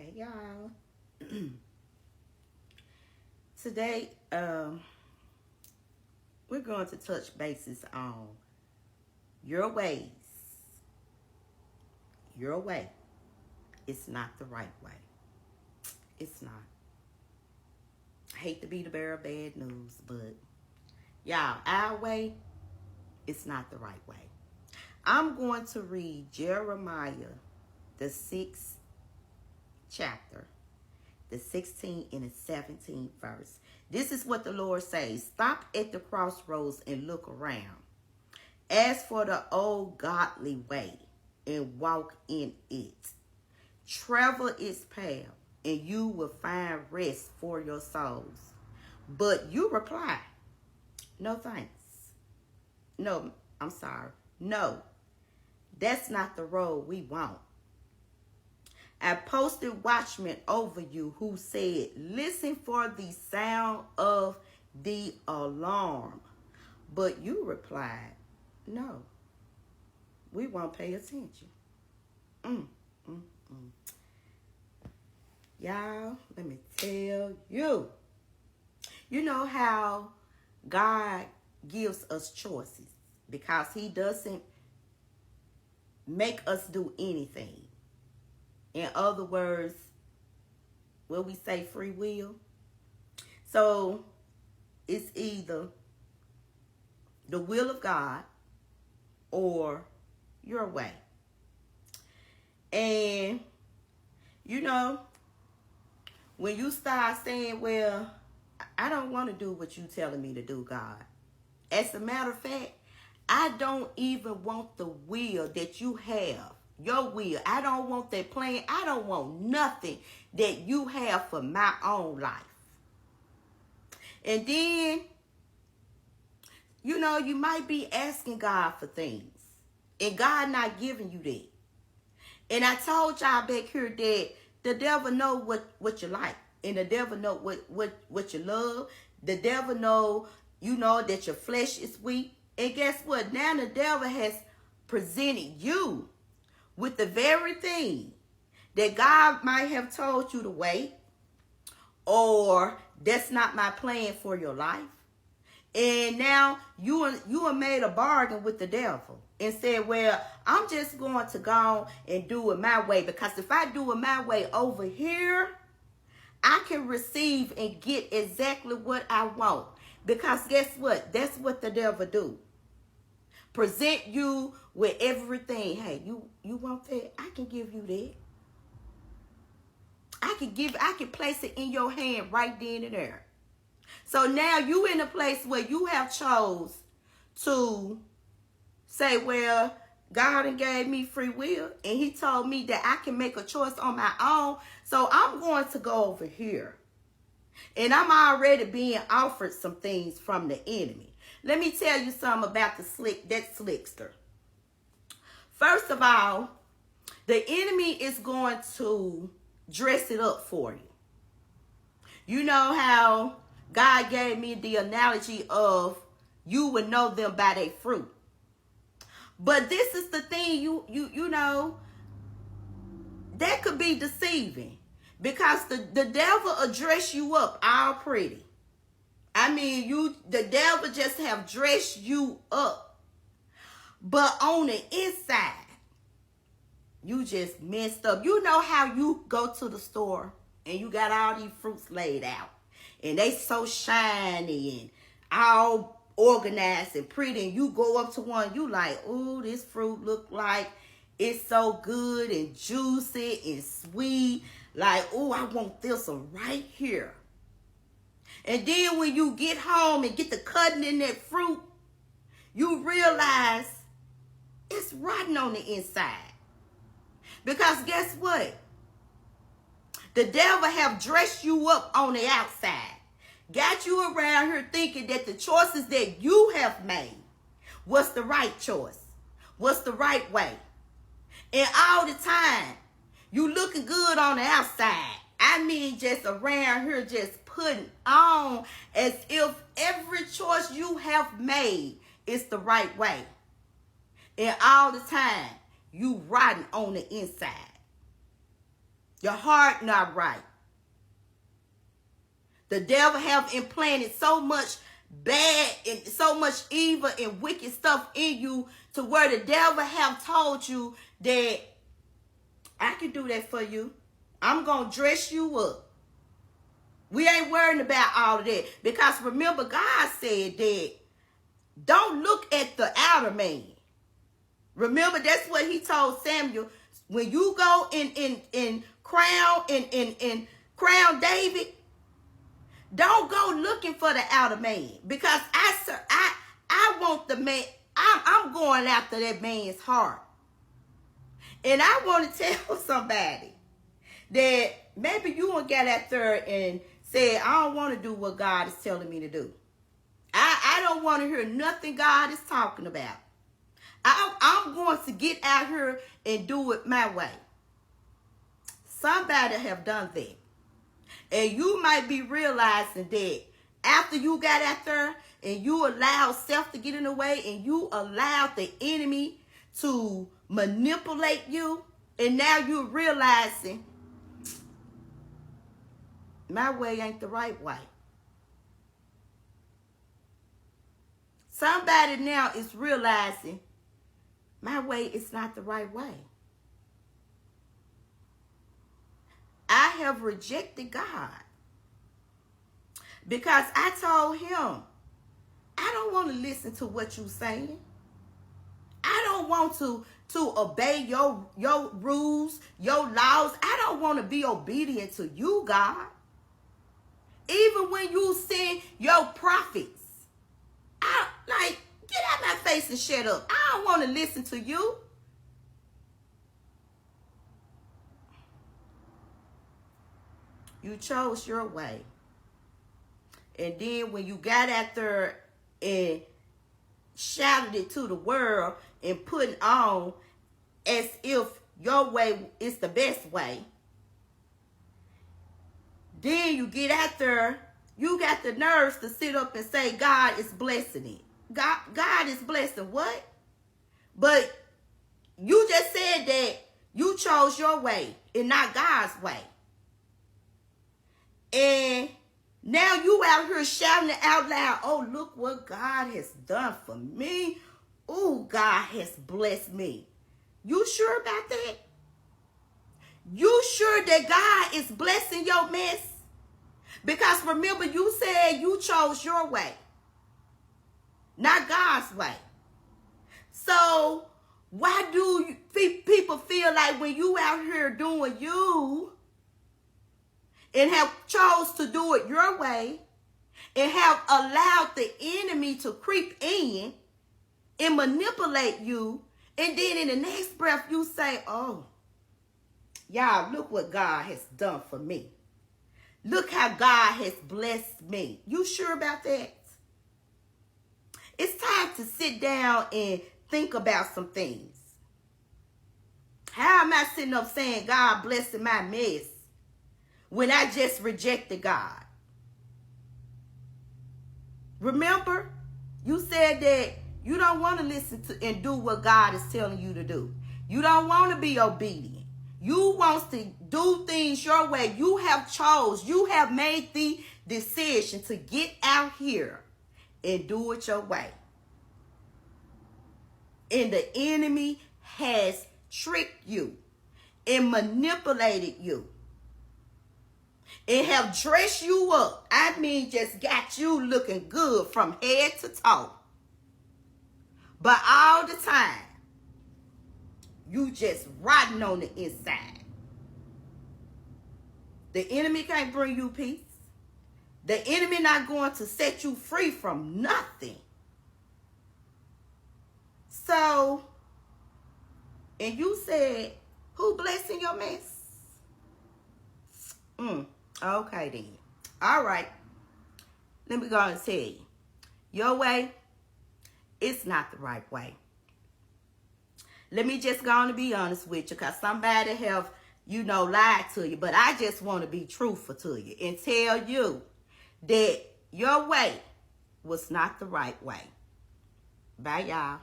Hey y'all. Today, we're going to touch bases on your ways. Your way. It's not the right way. It's not. I hate to be the bearer of bad news, but y'all, our way, it's not the right way. I'm going to read Jeremiah, the 6th chapter, the 16th and the 17th verse. This is what the Lord says. Stop at the crossroads and look around. As for the old godly way and walk in it. Travel its path and you will find rest for your souls. But you reply, no thanks. No, I'm sorry. No, that's not the road we want. I posted watchmen over you who said, listen for the sound of the alarm. But you replied, no, we won't pay attention. Y'all, let me tell you. You know how God gives us choices because he doesn't make us do anything. In other words, what we say, free will. So it's either the will of God or your way. And, you know, when you start saying, well, I don't want to do what you telling me to do, God. As a matter of fact, I don't even want the will that you have. Your will. I don't want that plan. I don't want nothing that you have for my own life. And then, you know, you might be asking God for things. And God not giving you that. And I told y'all back here that the devil know what you like. And the devil know what you love. The devil know, you know, that your flesh is weak. And guess what? Now the devil has presented you with the very thing that God might have told you to wait, or that's not my plan for your life. And now you are made a bargain with the devil and said, well, I'm just going to go and do it my way, because if I do it my way over here, I can receive and get exactly what I want. Because guess what? That's what the devil do. Present you with everything. Hey, you want that? I can give you that. I can place it in your hand right then and there. So now you in a place where you have chose to say, well, God and gave me free will, and he told me that I can make a choice on my own. So I'm going to go over here. And I'm already being offered some things from the enemy. Let me tell you something about that slickster. First of all, the enemy is going to dress it up for you. You know how God gave me the analogy of you would know them by their fruit. But this is the thing, you know, that could be deceiving. Because the devil will dress you up all pretty. I mean, the devil just have dressed you up. But on the inside, you just messed up. You know how you go to the store and you got all these fruits laid out. And they so shiny and all organized and pretty. And you go up to one, you like, ooh, this fruit look like it's so good and juicy and sweet. Like, ooh, I want this one right here. And then when you get home and get to cutting in that fruit, you realize it's rotten on the inside. Because guess what? The devil have dressed you up on the outside. Got you around here thinking that the choices that you have made was the right choice. Was the right way. And all the time, you looking good on the outside. I mean, just around here just putting on as if every choice you have made is the right way. And all the time, you rotten on the inside. Your heart not right. The devil have implanted so much bad and so much evil and wicked stuff in you to where the devil have told you that I can do that for you. I'm going to dress you up. We ain't worrying about all of that. Because remember, God said that don't look at the outer man. Remember, that's what he told Samuel. When you go in crown David, don't go looking for the outer man. Because I want the man. I'm going after that man's heart. And I want to tell somebody that maybe you won't get out there and say, I don't want to do what God is telling me to do. I don't want to hear nothing God is talking about. I'm going to get out here and do it my way. Somebody have done that. And you might be realizing that after you got out there and you allowed self to get in the way and you allowed the enemy to manipulate you, and now you're realizing my way ain't the right way. Somebody now is realizing my way is not the right way. I have rejected God because I told him, I don't want to listen to what you're saying. I don't want to obey your rules, your laws. I don't want to be obedient to you, God. Even when you send your prophets, get out my face and shut up. I don't want to listen to you. You chose your way. And then when you got out there and shouted it to the world and putting on as if your way is the best way, then you get out there, you got the nerves to sit up and say God is blessing it. God is blessing what? But you just said that you chose your way and not God's way. And now you out here shouting it out loud. Oh, look what God has done for me. Oh, God has blessed me. You sure about that? You sure that God is blessing your mess? Because remember, you said you chose your way, not God's way. So why do people feel like when you out here doing you and have chose to do it your way and have allowed the enemy to creep in and manipulate you, and then in the next breath you say, oh, y'all, look what God has done for me. Look how God has blessed me. You sure about that? It's time to sit down and think about some things. How am I sitting up saying God blessing my mess when I just rejected God? Remember, you said that you don't want to listen to and do what God is telling you to do. You don't want to be obedient. You want to do things your way. You have made the decision to get out here and do it your way. And the enemy has tricked you and manipulated you and have dressed you up. I mean, just got you looking good from head to toe. But all the time, you just rotten on the inside. The enemy can't bring you peace. The enemy not going to set you free from nothing. So, and you said, who blessing your mess? Okay then. All right. Let me go and tell you. Your way, it's not the right way. Let me just go on and be honest with you, because somebody have, lied to you. But I just want to be truthful to you and tell you that your way was not the right way. Bye, y'all.